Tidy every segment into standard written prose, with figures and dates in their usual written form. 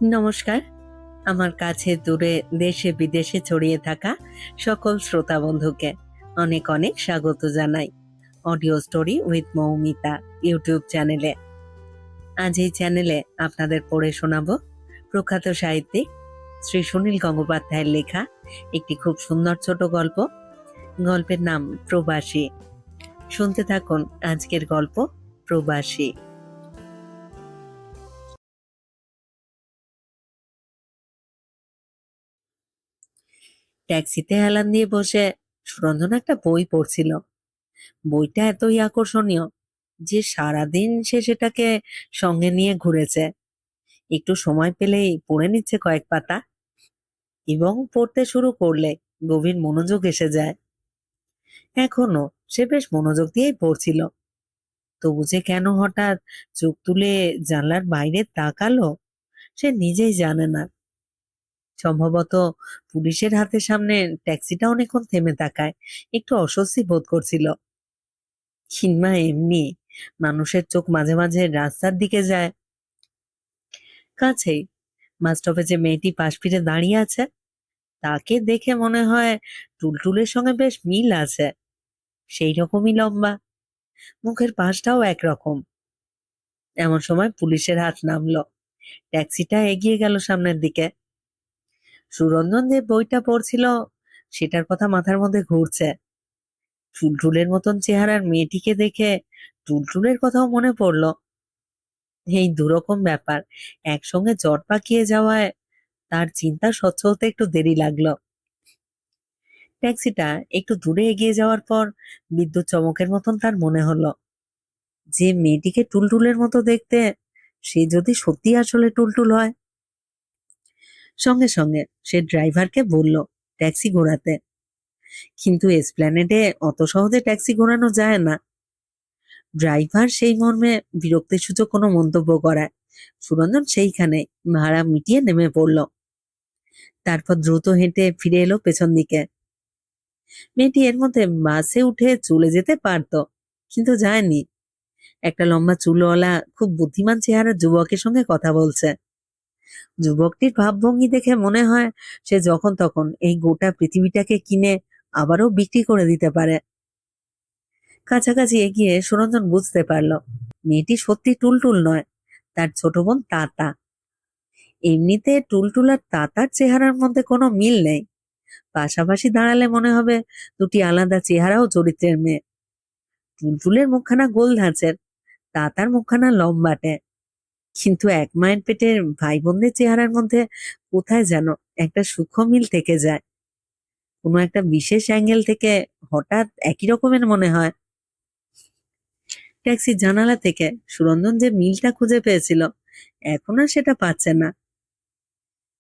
নমস্কার। আমার কাছে দূরে দেশে বিদেশে ছড়িয়ে থাকা সকল শ্রোতা বন্ধুকে অনেক অনেক স্বাগত জানাই audio story with Moumita YouTube চ্যানেলে। আজ এই চ্যানেলে আপনাদের পড়ে শোনাবো প্রখ্যাত সাহিত্যিক শ্রী সুনীল গঙ্গোপাধ্যায়ের লেখা একটি খুব সুন্দর ছোট গল্প। গল্পের নাম প্রবাসী। শুনতে থাকুন আজকের গল্প প্রবাসী। ট্যাক্সিতে হেলান দিয়ে বসে সুরঞ্জন একটা বই পড়ছিল। বইটা এতই আকর্ষণীয় যে সারাদিন সে সেটাকে সঙ্গে নিয়ে ঘুরেছে। একটু সময় পেলেই পড়ে নিচ্ছে কয়েক পাতা, এবং পড়তে শুরু করলে গভীর মনোযোগ এসে যায়। এখনো সে বেশ মনোযোগ দিয়েই পড়ছিল, তবু যে কেন হঠাৎ চোখ তুলে জানলার বাইরে তাকালো সে নিজেই জানে না। সম্ভবত পুলিশের হাতের সামনে ট্যাক্সিটা অনেকক্ষণ থেমে থাকায় একটু অস্বস্তি বোধ করছিল, কিংবা এমনি মানুষের চোখ মাঝে মাঝে রাস্তার দিকে যায়। কাছেই বাস স্টপে যে মেয়েটি পাশ ফিরে দাঁড়িয়ে আছে তাকে দেখে মনে হয় টুলটুলের সঙ্গে বেশ মিল আছে। সেই রকমই লম্বা, মুখের পাশটাও একরকম। এমন সময় পুলিশের হাত নামলো, ট্যাক্সিটা এগিয়ে গেল সামনের দিকে। সুরঞ্জন যে বইটা পড়ছিল সেটার কথা মাথার মধ্যে ঘুরছে। টুলটুলের মতন চেহারার মেয়েটিকে দেখে টুলটুলের কথাও মনে পড়লো। এই দুরকম ব্যাপার একসঙ্গে জট পাকিয়ে যাওয়ায় তার চিন্তা স্বচ্ছ হতে একটু দেরি লাগলো। ট্যাক্সিটা একটু দূরে এগিয়ে যাওয়ার পর বিদ্যুৎ চমকের মতন তার মনে হলো যে মেয়েটিকে টুলটুলের মতো দেখতে, সে যদি সত্যি আসলে টুলটুল হয়। সঙ্গে সঙ্গে সে ড্রাইভারকে বলল ট্যাক্সি ঘোরাতে, কিন্তু এসপ্ল্যানেডে অত সহজে ট্যাক্সি ঘোরানো যায় না। ড্রাইভার সেই মর্মে বিরক্তিসূচক কোনো মন্তব্য করায় সুরঞ্জন সেইখানে ভাড়া মিটিয়ে নেমে পড়ল। তারপর দ্রুত হেঁটে ফিরে এলো পেছন দিকে। মেয়েটি এর মধ্যে বাসে উঠে চলে যেতে পারতো, কিন্তু যায়নি। একটা লম্বা চুলওয়ালা খুব বুদ্ধিমান চেহারার যুবকের সঙ্গে কথা বলছে। যুবকটির ভাবভঙ্গি দেখে মনে হয় সে যখন তখন এই গোটা পৃথিবীটাকে কিনে আবারও বিক্রি করে দিতে পারে। কাছাকাছি এগিয়ে সুরঞ্জন বুঝতে পারল মেয়েটি সত্যি টুলটুল নয়, তার ছোট বোন তাতা। এমনিতে টুলটুল আর তাতার চেহারার মধ্যে কোনো মিল নেই। পাশাপাশি দাঁড়ালে মনে হবে দুটি আলাদা চেহারা ও চরিত্রের মেয়ে। টুলটুলের মুখখানা গোল ধাঁচের, তাতার মুখখানা লম্বাটে। কিন্তু এক মায়ের পেটের ভাই বোনদের চেহারার মধ্যে কোথায় যেন একটা সূক্ষ্ম মিল থেকে যায়। কোনো একটা বিশেষ অ্যাঙ্গেল থেকে হঠাৎ একই রকমের মনে হয়। ট্যাক্সির জানালা থেকে সুরঞ্জন যে মিলটা খুঁজে পেয়েছিল এখন আর সেটা পাচ্ছে না।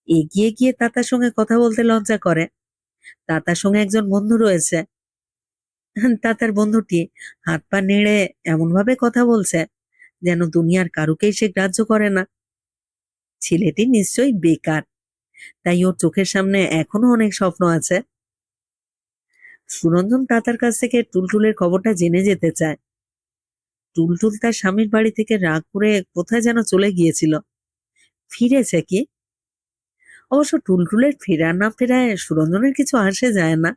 এগিয়ে গিয়ে তাতার সঙ্গে কথা বলতে লজ্জা করে। তাতার সঙ্গে একজন বন্ধু রয়েছে। তাতার বন্ধুটি হাত পা নেড়ে এমন ভাবে কথা বলছে যেন দুনিয়ার কারুকেই সে গ্রাহ্য করে না। ছেলেটি নিশ্চয়ই বেকার, তাই ওর চোখের সামনে এখনো অনেক স্বপ্ন আছে। সুরঞ্জন তাতার কাছ থেকে টুলটুলের খবরটা জেনে যেতে চায়। টুলটুল তার স্বামীর বাড়ি থেকে রাগ করে কোথায় যেন চলে গিয়েছিল, ফিরেছে কি? অবশ্য টুলটুলের ফেরা না ফেরায় সুরঞ্জনের কিছু আসে যায় না।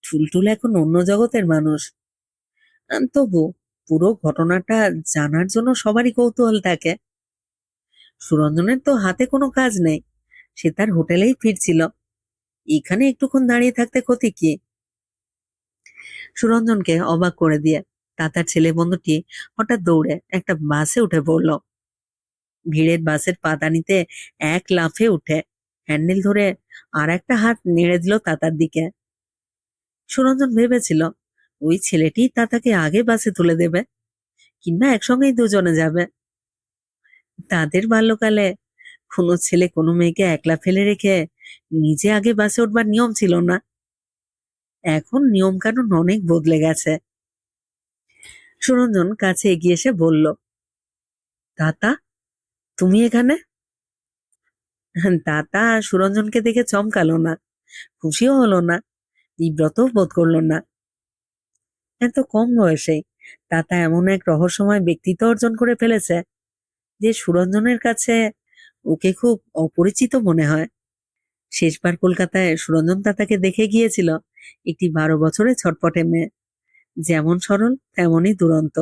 টুলটুল এখন অন্য জগতের মানুষ। তবু পুরো ঘটনাটা জানার জন্য সবারই কৌতূহল থাকে। সুরঞ্জনের তো হাতে কোনো কাজ নেই, সে তার হোটেলেই ফিরছিল। এখানে একটুক্ষণ দাঁড়িয়ে থাকতে ক্ষতি কি? সুরঞ্জনকে অবাক করে দিয়ে তাতার ছেলে বন্ধুটি হঠাৎ দৌড়ে একটা বাসে উঠে পড়ল। ভিড়ের বাসের পাদানিতে এক লাফে উঠে হ্যান্ডেল ধরে আর একটা হাত নেড়ে দিল তাতার দিকে। সুরঞ্জন ভেবেছিল ওই ছেলেটি তাতাকে আগে বাসে তুলে দেবে, কিংবা একসঙ্গেই দুজনে যাবে। তাদের বাল্যকালে কোনো ছেলে কোনো মেয়েকে একলা ফেলে রেখে নিজে আগে বাসে উঠবার নিয়ম ছিল না। এখন নিয়ম কানুন অনেক বদলে গেছে। সুরঞ্জন কাছে এগিয়ে এসে বলল, তাতা, তুমি এখানে? তাতা সুরঞ্জনকে দেখে চমকালো না, খুশিও হলো না, বিব্রতও বোধ করলো না। এত কম বয়সে তাতা এমন এক রহস্যময় ব্যক্তিত্ব অর্জন করে ফেলেছে যে সুরঞ্জনের কাছে ওকে খুব অপরিচিত মনে হয়। শেষবার কলকাতায় সুরঞ্জন তাতাকে দেখে গিয়েছিল একটি 12 বছরের ছটপটে মেয়ে, যেমন সরল তেমনই দুরন্ত।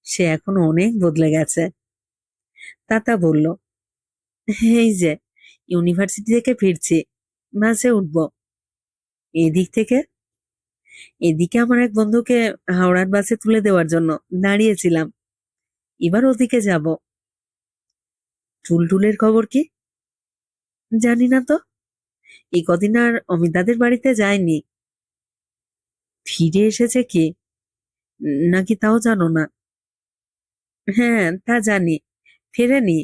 সে এখন অনেক বদলে গেছে। তাতা বলল, এই যে ইউনিভার্সিটি থেকে ফিরছি, বাসে উঠবো। এদিক থেকে? এদিকে আমার এক বন্ধুকে হাওড়ার বাসে তুলে দেওয়ার জন্য দাঁড়িয়েছিলাম, এবার ওদিকে যাব। টুলটুলের খবর কি? জানি না তো, এই কদিন আর অমিতাদের বাড়িতে যায়নি। ফিরে এসেছে কি নাকি তাও জানো না? হ্যাঁ, তা জানি, ফেরেনি।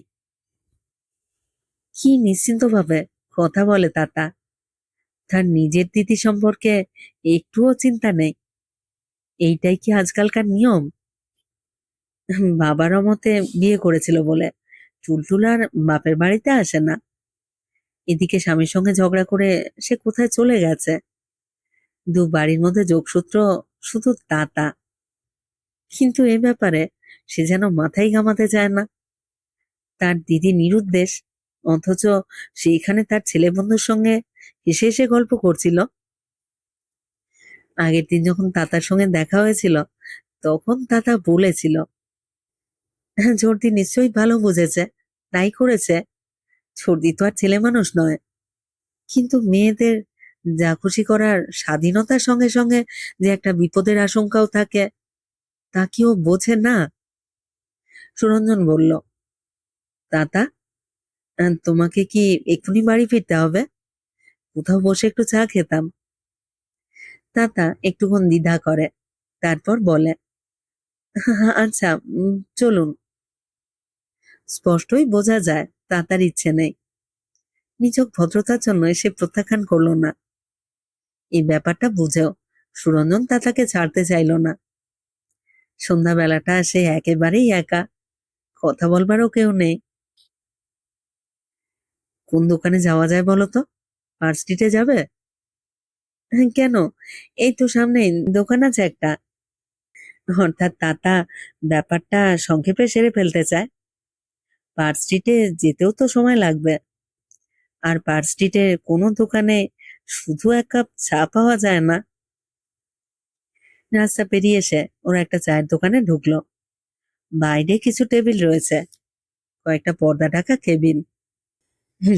কি নিশ্চিন্ত ভাবে কথা বলে তাতা, তার নিজের দিদি সম্পর্কে একটুও চিন্তা নেই। এইটাই কি আজকালকার নিয়ম? বাবার মতে বিয়ে করেছিল বলে টুলটুল আর বাপের বাড়িতে আসে না। এদিকে স্বামীর সঙ্গে ঝগড়া করে সে কোথায় চলে গেছে। দু বাড়ির মধ্যে যোগসূত্র শুধু তাতা। কিন্তু এ ব্যাপারে সে যেন মাথায় ঘামাতে চায় না। তার দিদি নিরুদ্দেশ, অথচ সেইখানে তার ছেলে বন্ধুর সঙ্গে হেসে হেসে গল্প করছিল। আগের দিন যখন তাতার সঙ্গে দেখা হয়েছিল, তখন তাতা বলেছিল, ঝর্দি নিশ্চয়ই ভালো বুঝেছে, তাই করেছে। ঝর্দি তো আর ছেলে মানুষ নয়। কিন্তু মেয়েদের যা খুশি করার স্বাধীনতার সঙ্গে সঙ্গে যে একটা বিপদের আশঙ্কাও থাকে, তা কি ও বোঝে না? সুরঞ্জন বলল, তাতা, তোমাকে কি এক্ষুনি বাড়ি ফিরতে হবে? কোথাও বসে একটু চা খেতাম। তাতা একটুক্ষণ দ্বিধা করে, তারপর বলে, আচ্ছা, চলুন। স্পষ্টই বোঝা যায় তাতার ইচ্ছে নেই। নিছক ভদ্রতার জন্য সে প্রত্যাখ্যান করলো না। এই ব্যাপারটা বুঝেও সুরঞ্জন তাতাকে ছাড়তে চাইল না। সন্ধ্যাবেলাটা সে একেবারেই একা, কথা বলবারও কেউ নেই। কোন দোকানে যাওয়া যায় বলো তো? পার্ক স্ট্রিটে যাবে? কেন, এই তো সামনেই দোকান আছে একটা। অর্থাৎ তাতা ব্যাপারটা সংক্ষেপে সেরে ফেলতে চায়। পার্ক স্ট্রিটে যেতেও তো সময় লাগবে, আর পার্ক স্ট্রিটের কোনো দোকানে শুধু এক কাপ চা পাওয়া যায় না। রাস্তা পেরিয়ে এসে ওরা একটা চায়ের দোকানে ঢুকলো। বাইরে কিছু টেবিল রয়েছে, কয়েকটা পর্দা ঢাকা কেবিন।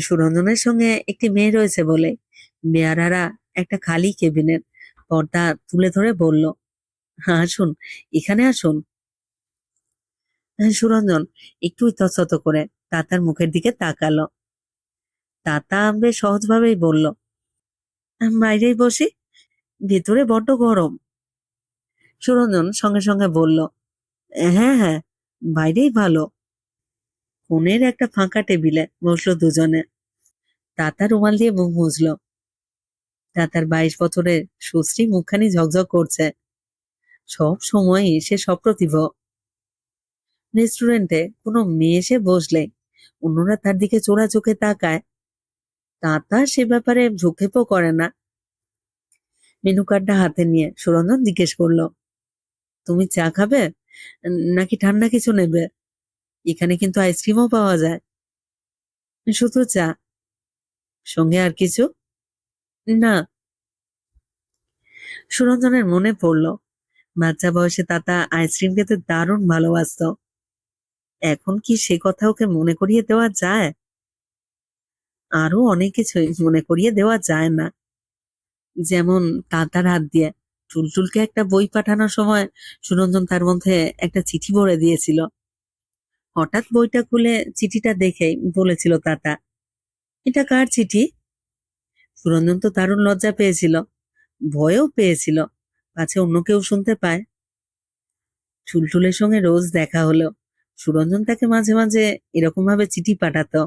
সুরঞ্জনের সঙ্গে একটি মেয়ে রয়েছে বলে বেয়ারারা একটা খালি কেবিনের পর্দা তুলে ধরে বলল, আসুন, এখানে আসুন। সুরঞ্জন একটু ইতস্তত করে তাতার মুখের দিকে তাকালো। তাতা বেশ সহজভাবেই বলল, বাইরেই বসি, ভেতরে বড্ড গরম। সুরঞ্জন সঙ্গে সঙ্গে বলল, হ্যাঁ হ্যাঁ, বাইরেই ভালো। কোণের একটা ফাঁকা টেবিলে বসলো দুজনে। তাতা রুমাল দিয়ে মুখ মুছলো। তাতার 22 বছরের সুশ্রী মুখখানি ঝকঝক করছে। সব সময়ই সে সপ্রতিভ। রেস্টুরেন্টে কোনো মেয়ে এসে বসলে অন্যরা তার দিকে চোরা চোখে তাকায়। তাতা সে ব্যাপারে ভ্রুক্ষেপও করে না। মেনু কার্ডটা হাতে নিয়ে সুরঞ্জন জিজ্ঞেস করলো, তুমি চা খাবে নাকি ঠান্ডা কিছু নেবে? এখানে কিন্তু আইসক্রিমও পাওয়া যায়। শুধু চা? সঙ্গে আর কিছু? না। সুরঞ্জনের মনে পড়লো বাচ্চা বয়সে তাতা আইসক্রিম খেতে দারুণ ভালোবাসতো। এখন কি সে কথা ওকে মনে করিয়ে দেওয়া যায়? আরো অনেক কিছুই মনে করিয়ে দেওয়া যায় না। যেমন তাতার হাত দিয়ে টুলটুলকে একটা বই পাঠানোর সময় সুরঞ্জন তার মধ্যে একটা চিঠি ভরে দিয়েছিল। হঠাৎ বইটা খুলে চিঠিটা দেখেই বলেছিল তাতা, এটা কার চিঠি? সুরঞ্জন তো দারুণ লজ্জা পেয়েছিল, ভয়ও পেয়েছিল, পাছে অন্য কেউ শুনতে পায়। টুলটুলের সঙ্গে রোজ দেখা হলো সুরঞ্জন তাকে মাঝে মাঝে এরকম ভাবে চিঠি পাঠাতো।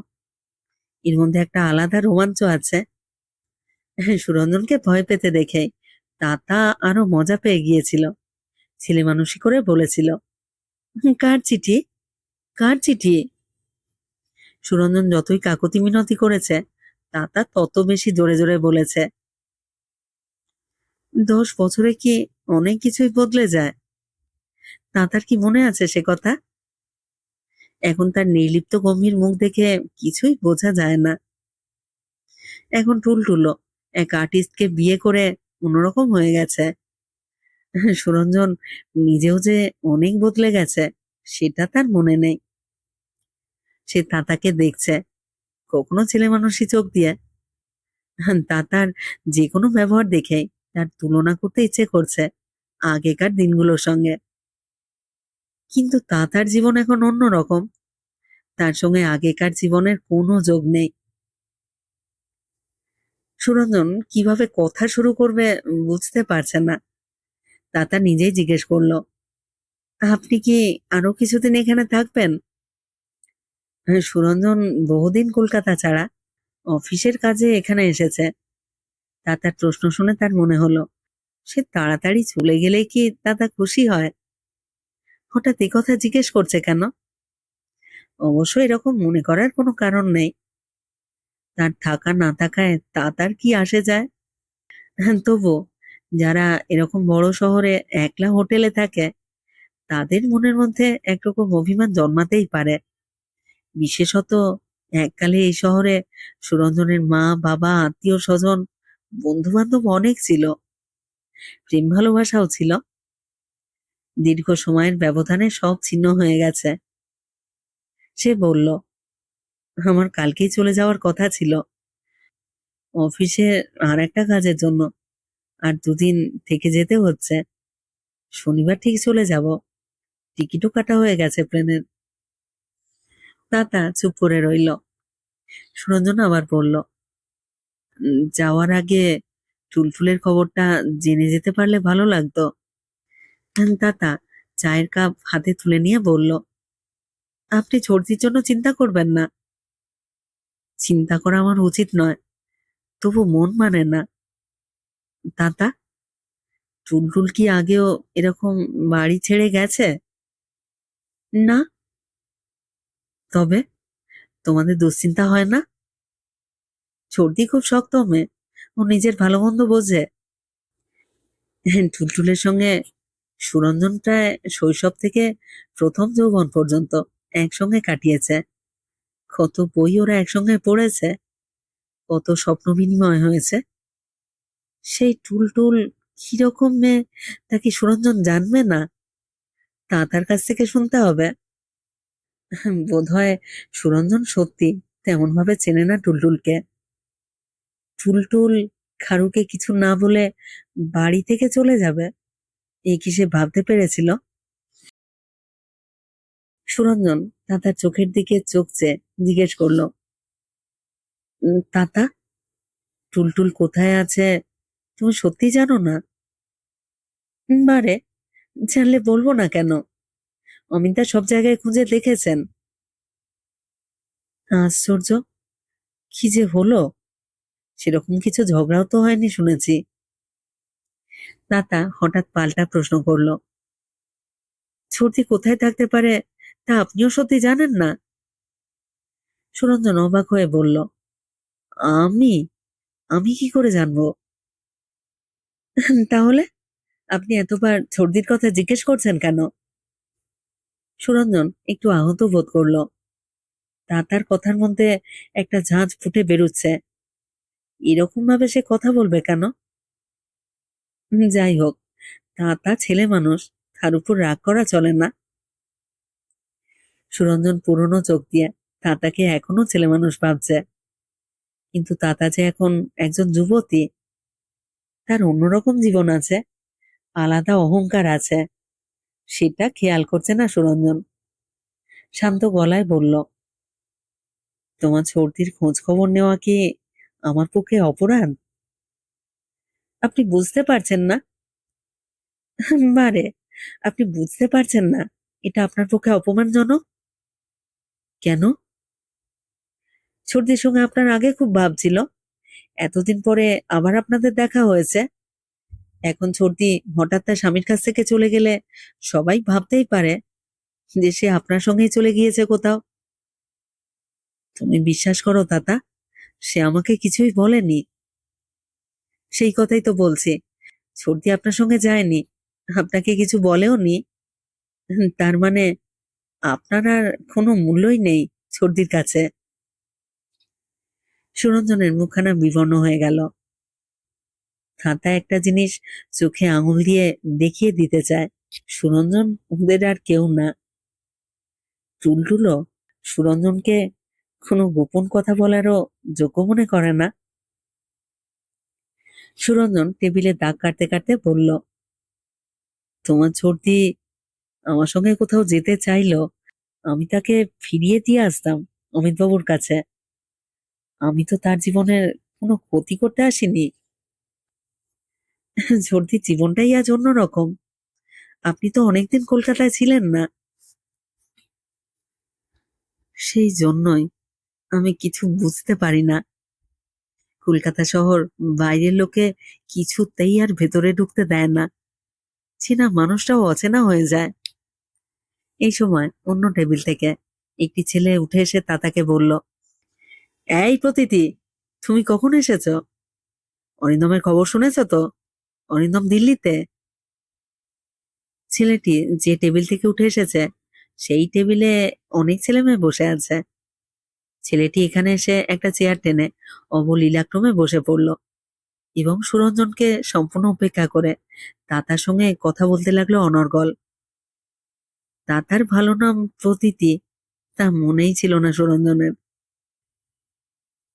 এর মধ্যে একটা আলাদা রোমাঞ্চ আছে। সুরঞ্জনকে ভয় পেতে দেখে তাতা আরো মজা পেয়ে গিয়েছিল। ছেলে মানুষই করে বলেছিল, কার চিঠি, কার চিঠি?" সুরঞ্জন যতই কাকুতি মিনতি করেছে, তাতা তত বেশি জোরে জোরে বলেছে। 10 বছরে কি অনেক কিছুই বদলে যায়? তাতার কি মনে আছে সে কথা? এখন তার নির্লিপ্ত গম্ভীর মুখ দেখে কিছুই বোঝা যায় না। এখন টুলটুলো এক আর্টিস্টকে বিয়ে করে অন্যরকম হয়ে গেছে। সুরঞ্জন নিজেও যে অনেক বদলে গেছে সেটা তার মনে নেই। সে তাতাকে দেখছে, কখনো ছেলে মানুষই চোখ দিয়ে। তাতার যে কোনো ব্যবহার দেখেই তার তুলনা করতে ইচ্ছে করছে আগেকার দিনগুলোর সঙ্গে। কিন্তু তাতার জীবন এখন অন্যরকম, তার সঙ্গে আগেকার জীবনের কোনো যোগ নেই। সুরঞ্জন কিভাবে কথা শুরু করবে বুঝতে পারছে না। তাতা নিজেই জিজ্ঞেস করলো, আপনি কি আরো কিছুদিন এখানে থাকবেন? সুরঞ্জন বহুদিন কলকাতা ছাড়া, অফিসের কাজে এখানে এসেছে। তাতার প্রশ্ন শুনে তার মনে হলো সে তাড়াতাড়ি চলে গেলে কি দাদা খুশি হয়? হঠাৎ এ কথা জিজ্ঞেস করছে কেন? অবশ্য এরকম মনে করার কোনো কারণ নেই। তার থাকা না থাকায় তার কি আসে যায়? তবু যারা এরকম বড় শহরে একলা হোটেলে থাকে তাদের মনের মধ্যে একরকম অভিমান জন্মাতেই পারে। বিশেষত এককালে এই শহরে সুরঞ্জনের মা বাবা আত্মীয় স্বজন বন্ধু বান্ধব অনেক ছিল, প্রেম ভালোবাসাও ছিল। দীর্ঘ সময়ের ব্যবধানে সব ছিন্ন হয়ে গেছে। সে বলল, আমার কালকেই চলে যাওয়ার কথা ছিল অফিসে আর একটা কাজের জন্য, আর দুদিন থেকে যেতে হচ্ছে। শনিবার ঠিক চলে যাব, টিকিটও কাটা হয়ে গেছে প্লেনের। তাতা চুপ করে রইল। সুরঞ্জন আবার বলল, যাওয়ার আগে টুলটুলের খবরটা জেনে যেতে পারলে ভালো লাগতো। তাতা চায়ের কাপ হাতে তুলে নিয়ে বলল, আপনি ছোটদির জন্য চিন্তা করবেন না। চিন্তা করা আমার উচিত নয়, তবু মন মানে না। তাতা, টুলটুল কি আগেও এরকম বাড়ি ছেড়ে গেছে? না। তবে তোমাদের দুশ্চিন্তা হয় না? সর্দি খুব শক্ত মেয়ে, ও নিজের ভালো মন্দ বোঝে। টুলটুলের সঙ্গে সুরঞ্জন প্রায় শৈশব থেকে প্রথম যৌবন পর্যন্ত একসঙ্গে কাটিয়েছে। কত বই ওরা একসঙ্গে পড়েছে, কত স্বপ্ন বিনিময় হয়েছে। সেই টুলটুল কিরকম মেয়ে তা কি সুরঞ্জন জানবে না? তার কাছ থেকে শুনতে হবে। বোধহয় সুরঞ্জন সত্যি তেমন ভাবে চেনে না টুলটুলকে। টুলটুল খারুকে কিছু না বলে বাড়ি থেকে চলে যাবে, এই কি সে ভাবতে পেরেছিল? সুরঞ্জন তাতার চোখের দিকে চোখ চেয়ে জিজ্ঞেস করলো, তাতা, টুলটুল কোথায় আছে তুমি সত্যি জানো না? বারে, জানলে বলবো না কেন? অমিতা সব জায়গায় খুঁজে দেখেছেন। আশ্চর্য, কি যে হলো! সেরকম কিছু ঝগড়াও তো হয়নি শুনেছি। তাতা হঠাৎ পাল্টা প্রশ্ন করলো, ছর্দি কোথায় থাকতে পারে তা আপনিও সত্যি জানেন না? সুরঞ্জন অবাক হয়ে বলল, আমি আমি কি করে জানবো? তাহলে আপনি এতবার ছর্দির কথা জিজ্ঞেস করছেন কেন? সুরঞ্জন একটু আহত বোধ করলো। তাতার কথার মধ্যে একটা ঝাঁঝ ফুটে বেরুচ্ছে। এরকম ভাবে সে কথা বলবে কেন? যাই হোক, তাতা ছেলে মানুষ, তার উপর রাগ করা চলে না। সুরঞ্জন পুরনো চোখ দিয়ে তাতাকে এখনো ছেলে মানুষ ভাবছে। কিন্তু তাতা যে এখন একজন যুবতী, তার অন্যরকম জীবন আছে, আলাদা অহংকার আছে, সেটা খেয়াল করছে না সুরঞ্জন। শান্ত গলায় বলল, তোমার সর্দির খোঁজ খবর নেওয়া কি আমার পক্ষে অপরাধ? আপনি বুঝতে পারছেন না? বারে, আপনি বুঝতে পারছেন না এটা আপনার পক্ষে অপমানজনক? কেন? সর্দির সঙ্গে আপনার আগে খুব ভাব ছিল, এতদিন পরে আবার আপনাদের দেখা হয়েছে। এখন সর্দি হঠাৎ তার স্বামীর কাছ থেকে চলে গেলে সবাই ভাবতেই পারে যে সে আপনার সঙ্গেই চলে গিয়েছে কোথাও। তুমি বিশ্বাস করো তাতা, সে আমাকে কিছুই বলেনি। সেই কথাই তো বলছি, সর্দি আপনার সঙ্গে যায়নি, আপনাকে কিছু বলেও নি। তার মানে আপনার আর কোনো মূল্যই নেই ছর্দির কাছে। সুরঞ্জনের মুখখানা বিবর্ণ হয়ে গেল। তাতা একটা জিনিস চোখে আঙুল দিয়ে দেখিয়ে দিতে চায়, সুরঞ্জন ওদের আর কেউ না। টুলটুলো সুরঞ্জনকে কোনো গোপন কথা বলারও যোগ্য মনে করে না। সুরঞ্জন টেবিলে দাগ কাটতে কাটতে বলল, তোমার ছর্দি আমার সঙ্গে কোথাও যেতে চাইলো, আমি তাকে ফিরিয়ে দিয়ে আসতাম অমিতবাবুর কাছে। আমি তো তার জীবনের কোনো ক্ষতি করতে আসিনি। ঝর্দির জীবনটাই আজ অন্যরকম। আপনি তো অনেকদিন কলকাতায় ছিলেন না, সেই জন্যই আমি কিছু বুঝতে পারি না। কলকাতা শহর বাইরের লোকে কিছুতেই আর ভেতরে ঢুকতে দেয় না, চেনা মানুষটাও অচেনা হয়ে যায়। এই সময় অন্য টেবিল থেকে একটি ছেলে উঠে এসে তাতাকে বলল, এই প্রতীতি, তুমি কখন এসেছ? অরিন্দমের খবর শুনেছ তো? অরিন্দম দিল্লিতে। ছেলেটি যে টেবিল থেকে উঠে এসেছে সেই টেবিলে অনেক ছেলে মেয়ে বসে আছে। ছেলেটি এখানে এসে একটা চেয়ার টেনে অবলীলাক্রমে বসে পড়ল এবং সুরঞ্জনকে সম্পূর্ণ উপেক্ষা করে তাতার সঙ্গে কথা বলতে লাগলো অনর্গল। তাতার ভালো নাম প্রতীতি তা মনেই ছিল না সুরঞ্জনের।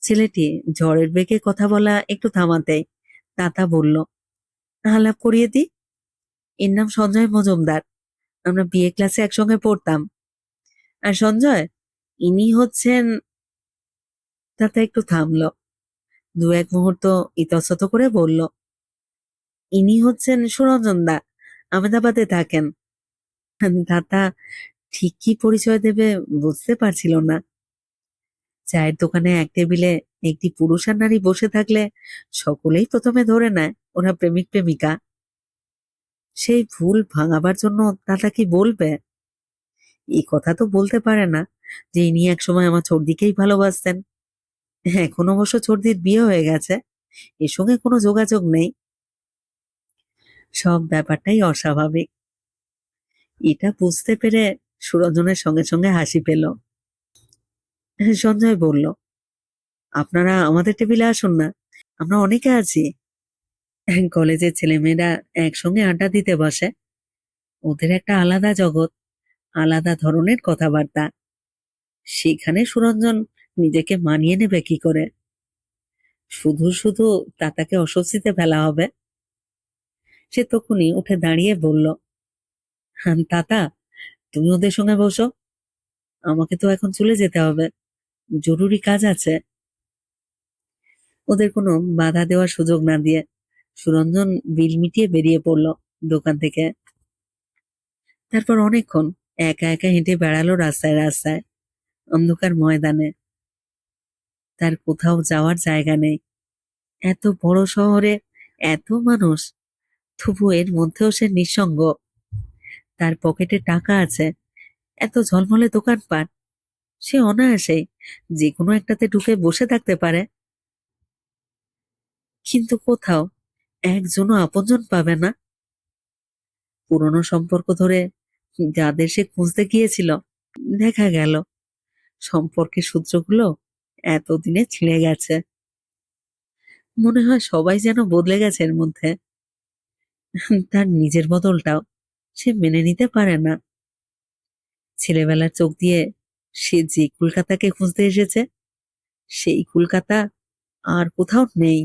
ছেলেটি ঝড়ের বেগে কথা বলা একটু থামাতেই তাতা বলল, আলাপ করিয়ে দি, এর নাম সঞ্জয় মজুমদার। আমরা বিএ ক্লাসে একসঙ্গে পড়তাম। আর সঞ্জয়, ইনি হচ্ছেন। তাতা একটু থামলো, দু এক মুহূর্ত ইতস্তত করে বলল, ইনি হচ্ছেন সুরঞ্জন দা, আহমেদাবাদে থাকেন। দাদা ঠিক কি পরিচয় দেবে বুঝতে পারছিল না। চায়ের দোকানে এক টেবিলে একটি পুরুষ আর নারী বসে থাকলে সকলেই প্রথমে ধরে নেয় ওরা প্রেমিক প্রেমিকা। সেই ভুল ভাঙাবার জন্য দাদা কি বলবে? এই কথা তো বলতে পারে না যে ইনি একসময় আমার ছর্দিকেই ভালোবাসতেন। এখন অবশ্য ছর্দির বিয়ে হয়ে গেছে, এর সঙ্গে কোনো যোগাযোগ নেই। সব ব্যাপারটাই অস্বাভাবিক। এটা বুঝতে পেরে সুরঞ্জনের সঙ্গে সঙ্গে হাসি পেল। সঞ্জয় বলল, আপনারা আমাদের টেবিলে আসুন না, আমরা অনেকে আছি। কলেজের ছেলেমেয়েরা একসঙ্গে আড্ডা দিতে বসে, ওদের একটা আলাদা জগৎ, আলাদা ধরনের কথাবার্তা। সেখানে সুরঞ্জন নিজেকে মানিয়ে নেবে কি করে? শুধু শুধু তাতাকে অস্বস্তিতে ফেলা হবে। সে তখনই উঠে দাঁড়িয়ে বলল, তাতা, তুমি ওদের সঙ্গে বসো, আমাকে তো এখন চলে যেতে হবে, জরুরি কাজ আছে। ওদের কোনো বাধা দেওয়ার সুযোগ না দিয়ে সুরঞ্জন বিল মিটিয়ে বেরিয়ে পড়ল দোকান থেকে। তারপর অনেকক্ষণ একা একা হেঁটে বেড়ালো রাস্তায় রাস্তায়, অন্ধকার ময়দানে। তার কোথাও যাওয়ার জায়গা নেই। এত বড় শহরে এত মানুষ, তবু এর মধ্যেও সে নিঃসঙ্গ। তার পকেটে টাকা আছে, এত ঝলমলে দোকানপাট, সে অনায়াসে যে কোনো একটাতে ঢুকে বসে থাকতে পারে। কিন্তু কোথাও একজনও আপনজন পাবে না। পুরনো সম্পর্ক ধরে যাদের সে খুঁজতে গিয়েছিল, দেখা গেল সম্পর্কের সূত্রগুলো এতদিনে ছিঁড়ে গেছে। মনে হয় সবাই যেন বদলে গেছে এর মধ্যে। তার নিজের বদলটাও সে মেনে নিতে পারে না। ছেলেবেলার চোখ দিয়ে সে যে কলকাতাকে খুঁজতে এসেছে, সেই কলকাতা আর কোথাও নেই।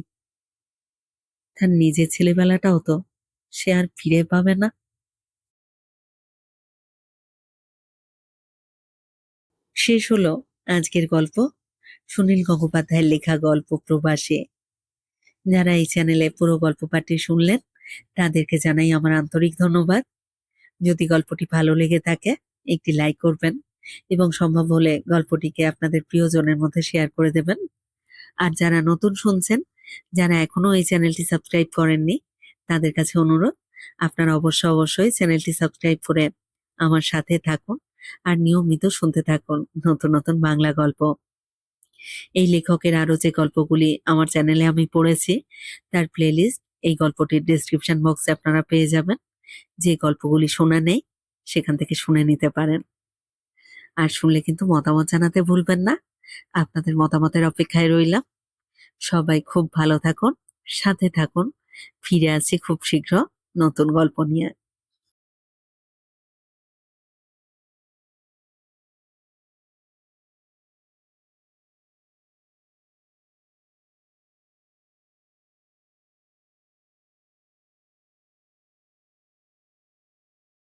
তার নিজের ছেলেবেলাটাও তো সে আর ফিরে পাবে না। শেষ হলো আজকের গল্প, সুনীল গঙ্গোপাধ্যায়ের লেখা গল্প প্রবাসে। যারা এই চ্যানেলে পুরো গল্প পাঠটি শুনলেন তাদেরকে জানাই আমার আন্তরিক ধন্যবাদ। যদি গল্পটি ভালো লেগে থাকে একটি লাইক করবেন এবং সম্ভব হলে গল্পটিকে আপনাদের প্রিয়জনের মধ্যে শেয়ার করে দেবেন। আর যারা নতুন শুনছেন, যারা এখনো এই চ্যানেলটি সাবস্ক্রাইব করেননি, তাদের কাছে অনুরোধ, আপনারা অবশ্যই চ্যানেলটি সাবস্ক্রাইব করে আমার সাথে থাকুন আর নিয়মিত শুনতে থাকুন নতুন নতুন বাংলা গল্প। এই লেখকের আরো যে গল্পগুলি আমার চ্যানেলে আমি পড়েছি তার প্লেলিস্ট এই গল্পটির ডেসক্রিপশন বক্সে আপনারা পেয়ে যাবেন। যে গল্পগুলি শোনা নেই সেখান থেকে শুনে নিতে পারেন। আর শুনলে কিন্তু মতামত জানাতে ভুলবেন না। আপনাদের মতামতের অপেক্ষায় রইলাম। সবাই খুব ভালো থাকুন, সাথে থাকুন। ফিরে আসছি খুব শীঘ্র নতুন গল্প নিয়ে।